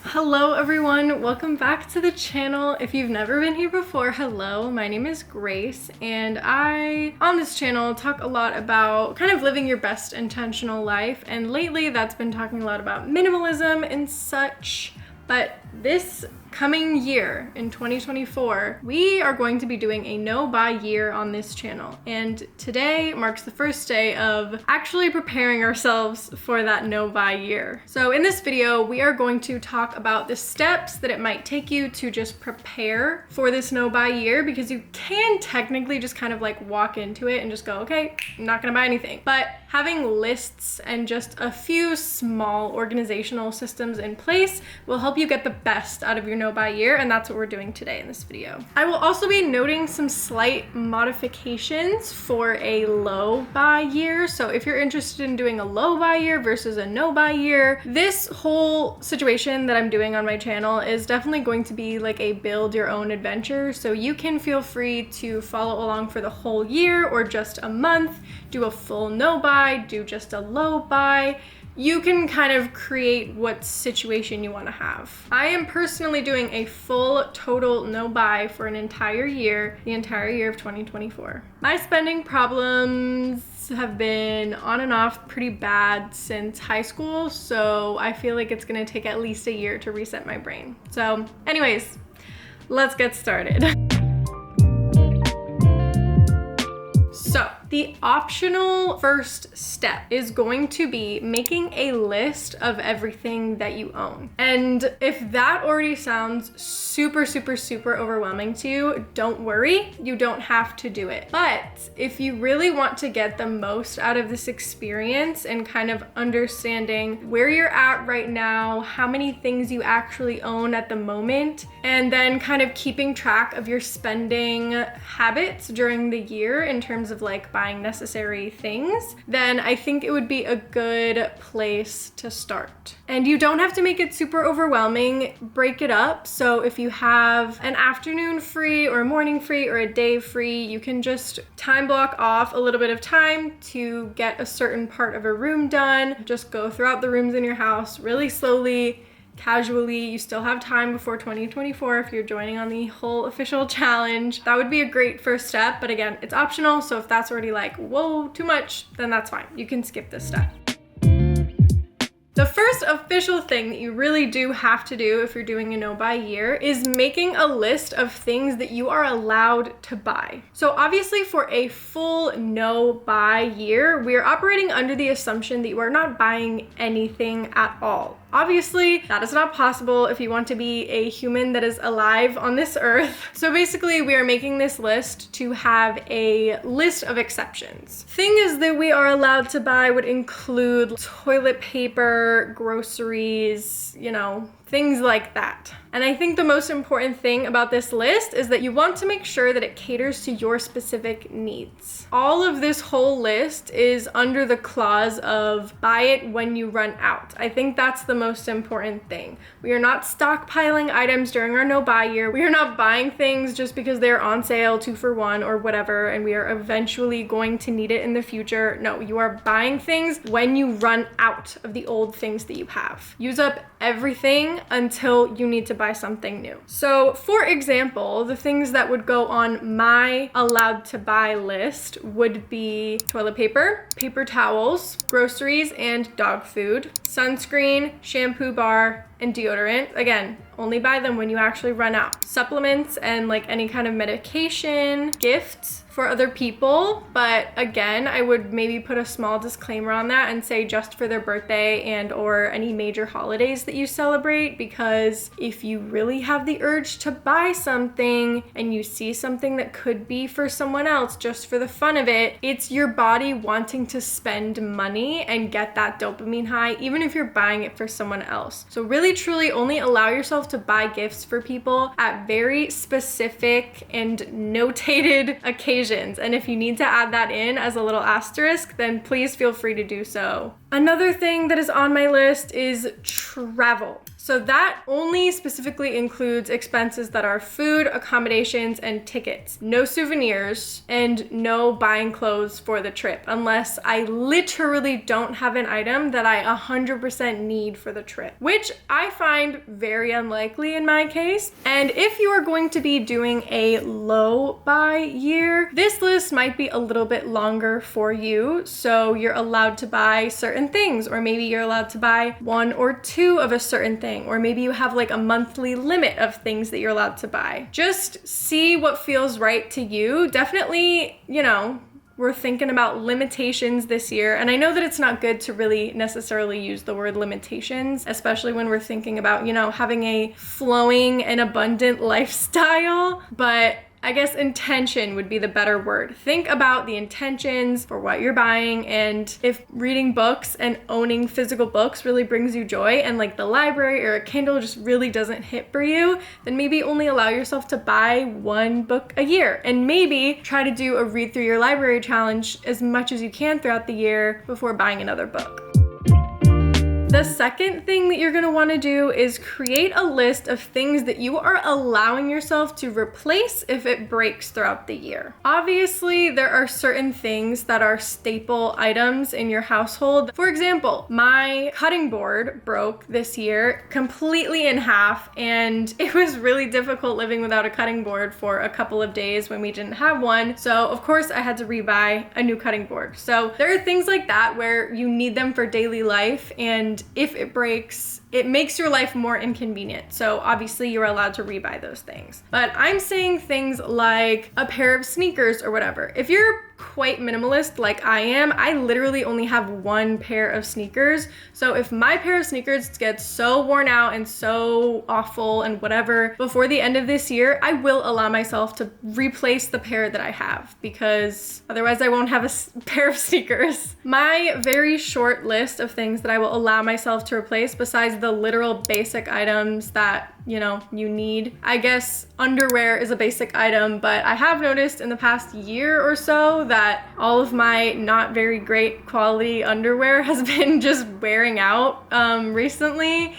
Hello everyone, welcome back to the channel. If you've never been here before, hello, my name is Grace and I, on this channel, talk a lot about kind of living your best intentional life, and lately that's been talking a lot about minimalism and such. But this coming year in 2024, we are going to be doing a no-buy year on this channel. And today marks the first day of actually preparing ourselves for that no-buy year. So in this video, we are going to talk about the steps that it might take you to just prepare for this no-buy year, because you can technically just kind of like walk into it and just go, okay, I'm not gonna buy anything. But having lists and just a few small organizational systems in place will help you get the best out of your no-buy year, and that's what we're doing today in this video. I will also be noting some slight modifications for a low buy year. So if you're interested in doing a low buy year versus a no buy year, this whole situation that I'm doing on my channel is definitely going to be like a build your own adventure. So you can feel free to follow along for the whole year or just a month, do a full no buy, do just a low buy. You can kind of create what situation you want to have. I am personally doing a full total no buy for an entire year, the entire year of 2024. My spending problems have been on and off pretty bad since high school, so I feel like it's gonna take at least a year to reset my brain. So anyways, let's get started. So the optional first step is going to be making a list of everything that you own. And if that already sounds super overwhelming to you, don't worry, you don't have to do it. But if you really want to get the most out of this experience and kind of understanding where you're at right now, how many things you actually own at the moment, and then kind of keeping track of your spending habits during the year in terms of like buying necessary things, then I think it would be a good place to start. And you don't have to make it super overwhelming. Break it up. So if you have an afternoon free or a morning free or a day free, you can just time block off a little bit of time to get a certain part of a room done. Just go throughout the rooms in your house really slowly, casually. You still have time before 2024 if you're joining on the whole official challenge. That would be a great first step, but again, it's optional. So if that's already like, whoa, too much, then that's fine. You can skip this step. The first official thing that you really do have to do if you're doing a no-buy year is making a list of things that you are allowed to buy. So obviously for a full no-buy year, we are operating under the assumption that you are not buying anything at all. Obviously, that is not possible if you want to be a human that is alive on this earth. So basically, we are making this list to have a list of exceptions. Things that we are allowed to buy would include toilet paper, groceries, things like that. And I think the most important thing about this list is that you want to make sure that it caters to your specific needs. All of this whole list is under the clause of buy it when you run out. I think that's the most important thing. We are not stockpiling items during our no buy year. We are not buying things just because they're on sale 2 for 1 or whatever, and we are eventually going to need it in the future. No, you are buying things when you run out of the old things that you have. Use up everything until you need to buy something new. So for example, the things that would go on my allowed to buy list would be toilet paper, paper towels, groceries and dog food, sunscreen, shampoo bar, and deodorant. Again, only buy them when you actually run out. Supplements and like any kind of medication, gifts for other people. But again, I would maybe put a small disclaimer on that and say just for their birthday and or any major holidays that you celebrate, because if you really have the urge to buy something and you see something that could be for someone else just for the fun of it, it's your body wanting to spend money and get that dopamine high, even if you're buying it for someone else. So really truly only allow yourself to buy gifts for people at very specific and notated occasions. And if you need to add that in as a little asterisk, then please feel free to do so. Another thing that is on my list is travel. So that only specifically includes expenses that are food, accommodations, and tickets. No souvenirs and no buying clothes for the trip unless I literally don't have an item that I 100% need for the trip, which I find very unlikely in my case. And if you are going to be doing a low buy year, this list might be a little bit longer for you. So you're allowed to buy certain things, or maybe you're allowed to buy one or two of a certain thing, or maybe you have like a monthly limit of things that you're allowed to buy. Just see what feels right to you. Definitely, we're thinking about limitations this year. And I know that it's not good to really necessarily use the word limitations, especially when we're thinking about, having a flowing and abundant lifestyle. But I guess intention would be the better word. Think about the intentions for what you're buying, and if reading books and owning physical books really brings you joy and like the library or a Kindle just really doesn't hit for you, then maybe only allow yourself to buy one book a year, and maybe try to do a read through your library challenge as much as you can throughout the year before buying another book. The second thing that you're gonna wanna do is create a list of things that you are allowing yourself to replace if it breaks throughout the year. Obviously, there are certain things that are staple items in your household. For example, my cutting board broke this year completely in half, and it was really difficult living without a cutting board for a couple of days when we didn't have one. So of course I had to rebuy a new cutting board. So there are things like that where you need them for daily life, and if it breaks, it makes your life more inconvenient. So obviously you're allowed to rebuy those things. But I'm saying things like a pair of sneakers or whatever. If you're quite minimalist like I am, I literally only have one pair of sneakers. So if my pair of sneakers gets so worn out and so awful and whatever before the end of this year, I will allow myself to replace the pair that I have, because otherwise I won't have a pair of sneakers. My very short list of things that I will allow myself to replace, besides the literal basic items that you need. I guess underwear is a basic item, but I have noticed in the past year or so that all of my not very great quality underwear has been just wearing out recently.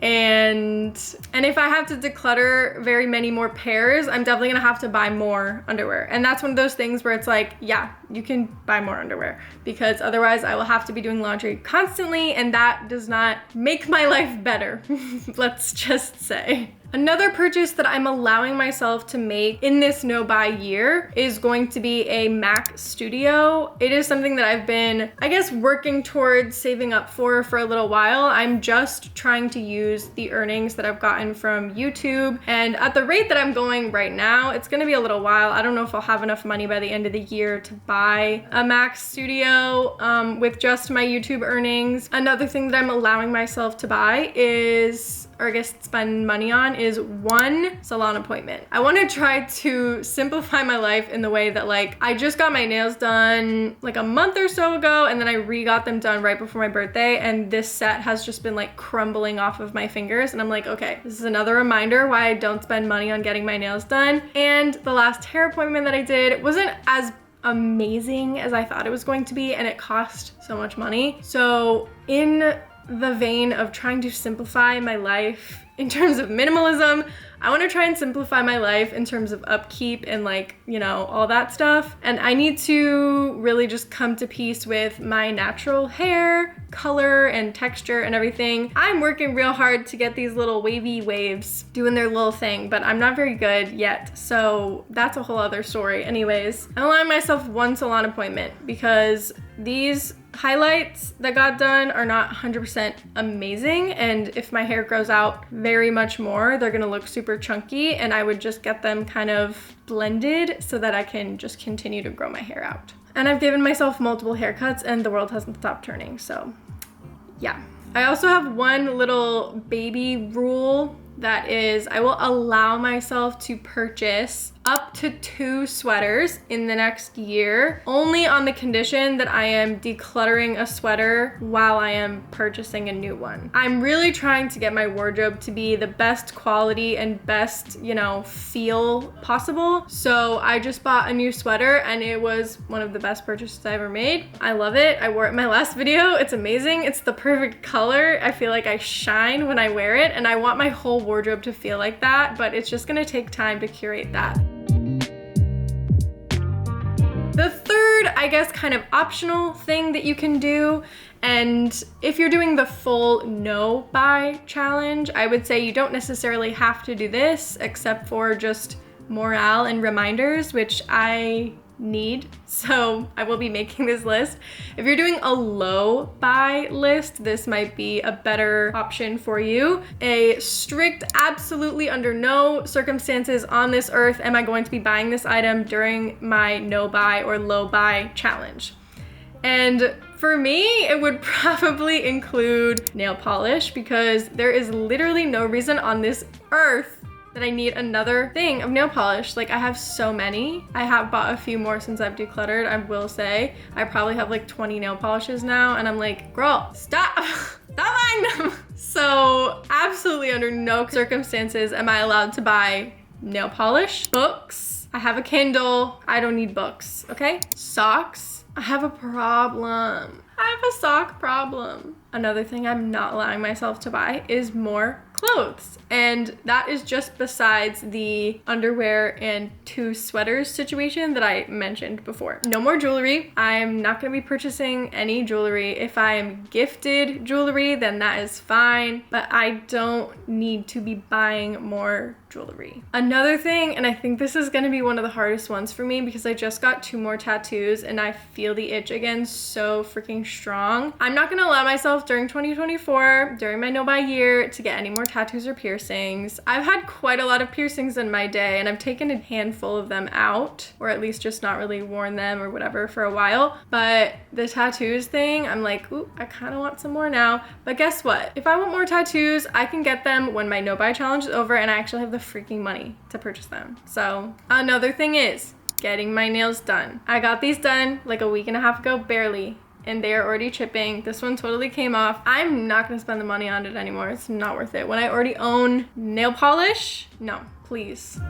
And if I have to declutter very many more pairs, I'm definitely gonna have to buy more underwear. And that's one of those things where it's like, yeah, you can buy more underwear, because otherwise I will have to be doing laundry constantly, and that does not make my life better, let's just say. Another purchase that I'm allowing myself to make in this no buy year is going to be a Mac Studio. It is something that I've been, I guess, working towards saving up for a little while. I'm just trying to use the earnings that I've gotten from YouTube, and at the rate that I'm going right now, it's gonna be a little while. I don't know if I'll have enough money by the end of the year to buy a Mac Studio with just my YouTube earnings. Another thing that I'm allowing myself to buy is, or I guess spend money on, is one salon appointment. I want to try to simplify my life in the way that, like, I just got my nails done like a month or so ago, and then I got them done right before my birthday, and this set has just been like crumbling off of my fingers, and I'm like, okay, this is another reminder why I don't spend money on getting my nails done. And the last hair appointment that I did wasn't as amazing as I thought it was going to be, and it cost so much money. So in the vein of trying to simplify my life in terms of minimalism, I want to try and simplify my life in terms of upkeep and all that stuff. And I need to really just come to peace with my natural hair, color, and texture and everything. I'm working real hard to get these little wavy waves doing their little thing, but I'm not very good yet. So that's a whole other story. Anyways, I'm allowing myself one salon appointment because these highlights that got done are not 100% amazing, and if my hair grows out very much more, they're gonna look super chunky, and I would just get them kind of blended so that I can just continue to grow my hair out. And I've given myself multiple haircuts and the world hasn't stopped turning, so yeah. I also have one little baby rule That is, I will allow myself to purchase up to 2 sweaters in the next year, only on the condition that I am decluttering a sweater while I am purchasing a new one. I'm really trying to get my wardrobe to be the best quality and best, you know, feel possible. So I just bought a new sweater and it was one of the best purchases I ever made. I love it. I wore it in my last video. It's amazing. It's the perfect color. I feel like I shine when I wear it, and I want my whole wardrobe to feel like that, but it's just gonna take time to curate that. The third, I guess, kind of optional thing that you can do, and if you're doing the full no buy challenge, I would say you don't necessarily have to do this except for just morale and reminders, which I need. So I will be making this list. If you're doing a low buy list, this might be a better option for you. A strict, absolutely under no circumstances on this earth am I going to be buying this item during my no buy or low buy challenge. And for me, it would probably include nail polish, because there is literally no reason on this earth that I need another thing of nail polish. Like, I have so many. I have bought a few more since I've decluttered, I will say. I probably have like 20 nail polishes now, and I'm like, girl, stop, stop buying them. So absolutely under no circumstances am I allowed to buy nail polish. Books, I have a Kindle, I don't need books, okay? Socks, I have a problem. I have a sock problem. Another thing I'm not allowing myself to buy is more clothes. And that is just besides the underwear and 2 sweaters situation that I mentioned before. No more jewelry. I'm not gonna be purchasing any jewelry. If I am gifted jewelry, then that is fine, but I don't need to be buying more jewelry. Another thing, and I think this is gonna be one of the hardest ones for me because I just got 2 more tattoos and I feel the itch again so freaking strong. I'm not gonna allow myself during 2024, during my no buy year, to get any more tattoos or piercings. I've had quite a lot of piercings in my day, and I've taken a handful of them out, or at least just not really worn them or whatever for a while. But the tattoos thing, I'm like, ooh, I kind of want some more now. But guess what? If I want more tattoos, I can get them when my no buy challenge is over and I actually have the freaking money to purchase them. So another thing is getting my nails done. I got these done like a week and a half ago, barely, and they are already chipping. This one totally came off. I'm not gonna spend the money on it anymore. It's not worth it. When I already own nail polish, no, please.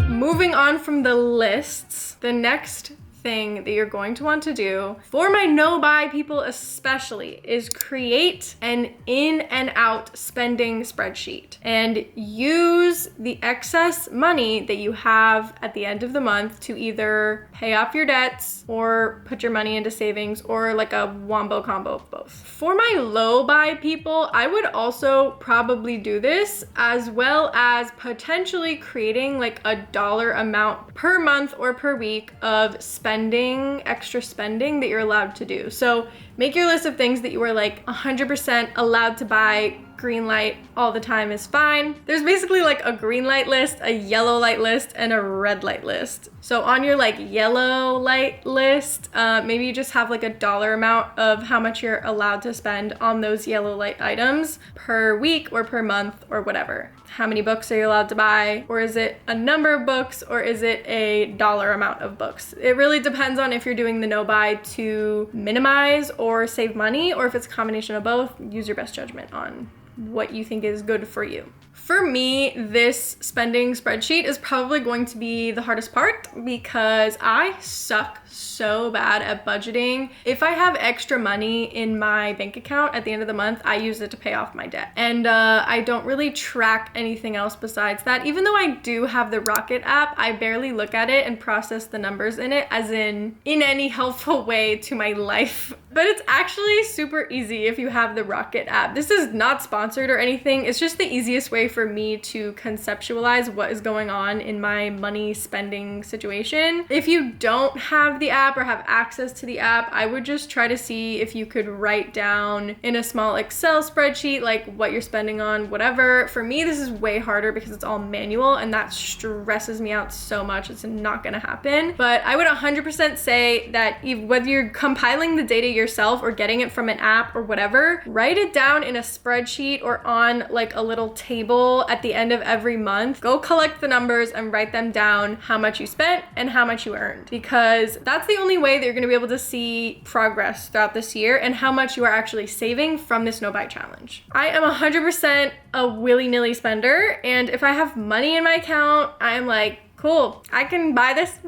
Moving on from the lists, the next thing that you're going to want to do, for my no buy people especially, is create an in and out spending spreadsheet and use the excess money that you have at the end of the month to either pay off your debts or put your money into savings, or like a wombo combo of both. For my low buy people, I would also probably do this, as well as potentially creating like a dollar amount per month or per week of extra spending that you're allowed to do. So make your list of things that you are like 100% allowed to buy. Green light all the time is fine. There's basically like a green light list, a yellow light list, and a red light list. So on your like yellow light list, maybe you just have like a dollar amount of how much you're allowed to spend on those yellow light items per week or per month or whatever. How many books are you allowed to buy? Or is it a number of books, or is it a dollar amount of books? It really depends on if you're doing the no buy to minimize or save money, or if it's a combination of both. Use your best judgment on what you think is good for you. For me, this spending spreadsheet is probably going to be the hardest part because I suck so bad at budgeting. If I have extra money in my bank account at the end of the month, I use it to pay off my debt. And I don't really track anything else besides that. Even though I do have the Rocket app, I barely look at it and process the numbers in it as in any helpful way to my life. But it's actually super easy if you have the Rocket app. This is not sponsored or anything. It's just the easiest way for me to conceptualize what is going on in my money spending situation. If you don't have the app or have access to the app, I would just try to see if you could write down in a small Excel spreadsheet like what you're spending on whatever. For me, this is is way harder because it's all manual, and that stresses me out so much. It's not gonna happen. But I would 100% say that whether you're compiling the data yourself or getting it from an app or whatever, write it down in a spreadsheet or on like a little table at the end of every month. Go collect the numbers and write them down, how much you spent and how much you earned, because that's the only way that you're gonna be able to see progress throughout this year and how much you are actually saving from this no buy challenge. I am 100% a willy-nilly spender, and if I have money in my account, I'm like, cool, I can buy this.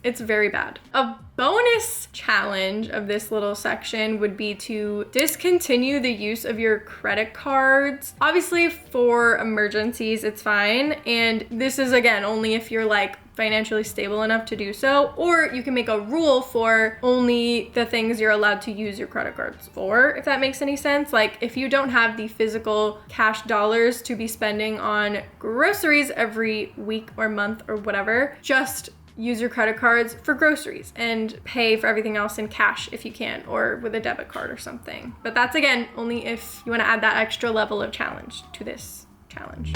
It's very bad. A bonus challenge of this little section would be to discontinue the use of your credit cards. Obviously for emergencies, it's fine. And this is, again, only if you're like financially stable enough to do so, or you can make a rule for only the things you're allowed to use your credit cards for, if that makes any sense. Like if you don't have the physical cash dollars to be spending on groceries every week or month or whatever, just use your credit cards for groceries and pay for everything else in cash if you can, or with a debit card or something. But that's, again, only if you want to add that extra level of challenge to this challenge.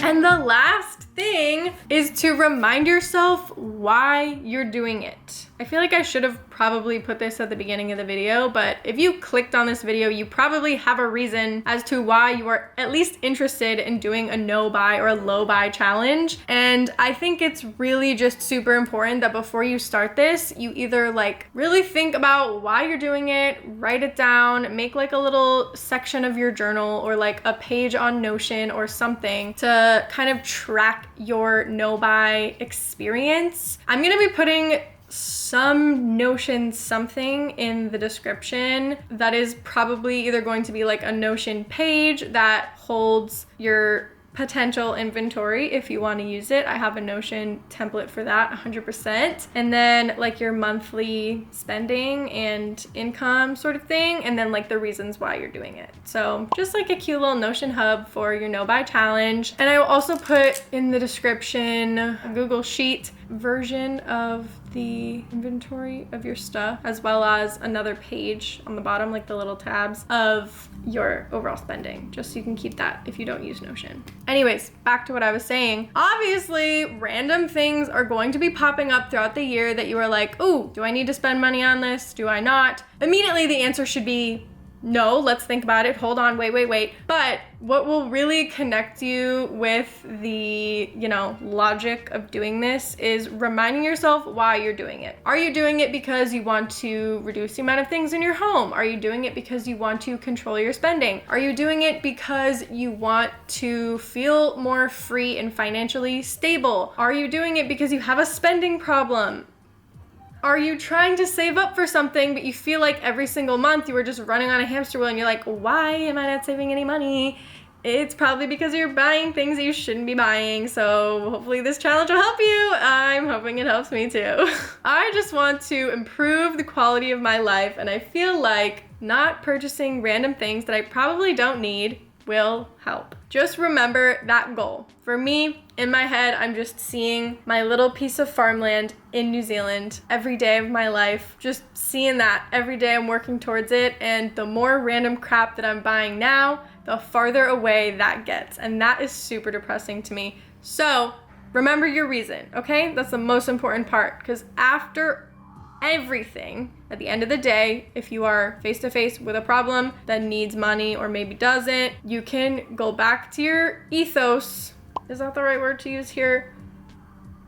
And the last thing is to remind yourself why you're doing it. I feel like I should have probably put this at the beginning of the video, but if you clicked on this video, you probably have a reason as to why you are at least interested in doing a no buy or a low buy challenge. And I think it's really just super important that before you start this, you either like really think about why you're doing it, write it down, make like a little section of your journal or like a page on Notion or something to kind of track your no buy experience. I'm gonna be putting some Notion something in the description that is probably either going to be like a Notion page that holds your potential inventory if you want to use it. I have a Notion template for that 100%. And then like your monthly spending and income sort of thing, and then like the reasons why you're doing it. So just like a cute little Notion hub for your no buy challenge. And I will also put in the description a Google Sheet version of the inventory of your stuff, as well as another page on the bottom, like the little tabs of your overall spending, just so you can keep that if you don't use Notion. Anyways, back to what I was saying. Obviously, random things are going to be popping up throughout the year that you are like, ooh, do I need to spend money on this? Do I not? Immediately, the answer should be no. Let's think about it. Hold on, wait. But what will really connect you with the, logic of doing this is reminding yourself why you're doing it. Are you doing it because you want to reduce the amount of things in your home? Are you doing it because you want to control your spending? Are you doing it because you want to feel more free and financially stable? Are you doing it because you have a spending problem? Are you trying to save up for something, but you feel like every single month you are just running on a hamster wheel and you're like, why am I not saving any money? It's probably because you're buying things that you shouldn't be buying. So hopefully this challenge will help you. I'm hoping it helps me too. I just want to improve the quality of my life, and I feel like not purchasing random things that I probably don't need will help. Just remember that goal. For me, in my head, I'm just seeing my little piece of farmland in New Zealand every day of my life. Just seeing that every day, I'm working towards it. And the more random crap that I'm buying now, the farther away that gets. And that is super depressing to me. So remember your reason, okay? That's the most important part, because after everything, at the end of the day, if you are face to face with a problem that needs money or maybe doesn't, you can go back to your ethos. Is that the right word to use here?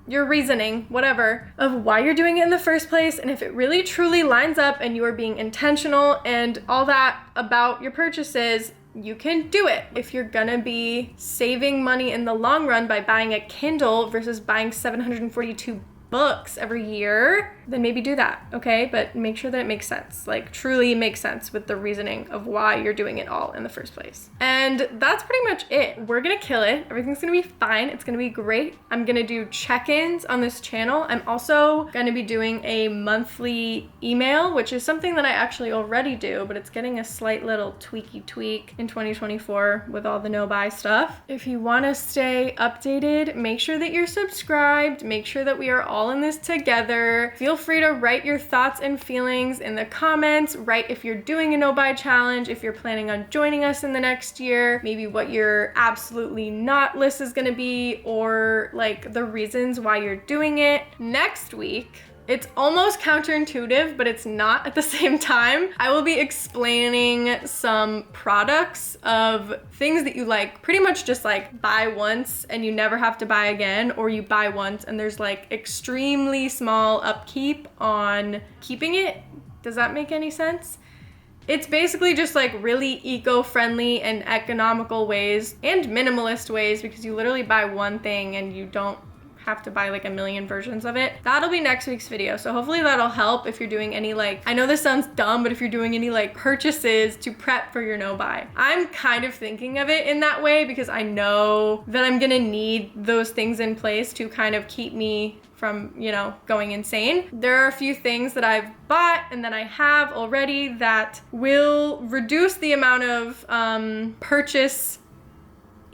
Your reasoning, whatever, of why you're doing it in the first place. And if it really truly lines up and you are being intentional and all that about your purchases, you can do it. If you're gonna be saving money in the long run by buying a Kindle versus buying 742 books every year, then maybe do that, okay? But make sure that it makes sense, like truly makes sense with the reasoning of why you're doing it all in the first place. And that's pretty much it. We're gonna kill it. Everything's gonna be fine. It's gonna be great. I'm gonna do check-ins on this channel. I'm also gonna be doing a monthly email, which is something that I actually already do, but it's getting a slight little tweak in 2024 with all the no buy stuff. If you wanna stay updated, make sure that you're subscribed. Make sure that we are all all in this together. Feel free to write your thoughts and feelings in the comments. Write if you're doing a no-buy challenge, if you're planning on joining us in the next year, maybe what your absolutely not list is gonna be, or like the reasons why you're doing it. Next week, it's almost counterintuitive, but it's not at the same time. I will be explaining some products of things that you like pretty much just like buy once and you never have to buy again, or you buy once and there's like extremely small upkeep on keeping it. Does that make any sense? It's basically just like really eco-friendly and economical ways and minimalist ways, because you literally buy one thing and you don't have to buy like a million versions of it. That'll be next week's video. So hopefully that'll help if you're doing any like, I know this sounds dumb, but if you're doing any like purchases to prep for your no buy. I'm kind of thinking of it in that way because I know that I'm gonna need those things in place to kind of keep me from, you know, going insane. There are a few things that I've bought and that I have already that will reduce the amount of purchase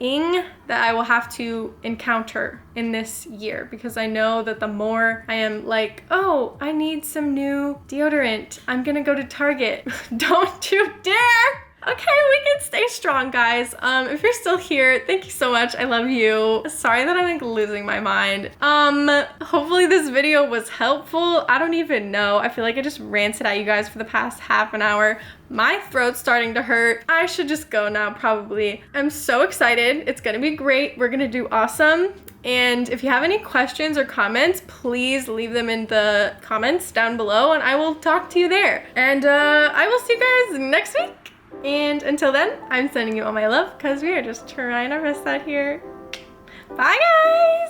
that I will have to encounter in this year, because I know that the more I am like, oh, I need some new deodorant, I'm gonna go to Target. Don't you dare! Okay, we can stay strong, guys. If you're still here, thank you so much. I love you. Sorry that I'm like losing my mind. Hopefully this video was helpful. I don't even know. I feel like I just ranted at you guys for the past half an hour. My throat's starting to hurt. I should just go now, probably. I'm so excited. It's gonna be great. We're gonna do awesome. And if you have any questions or comments, please leave them in the comments down below and I will talk to you there. And I will see you guys next week. And until then, I'm sending you all my love because we are just trying our best out here. Bye, guys!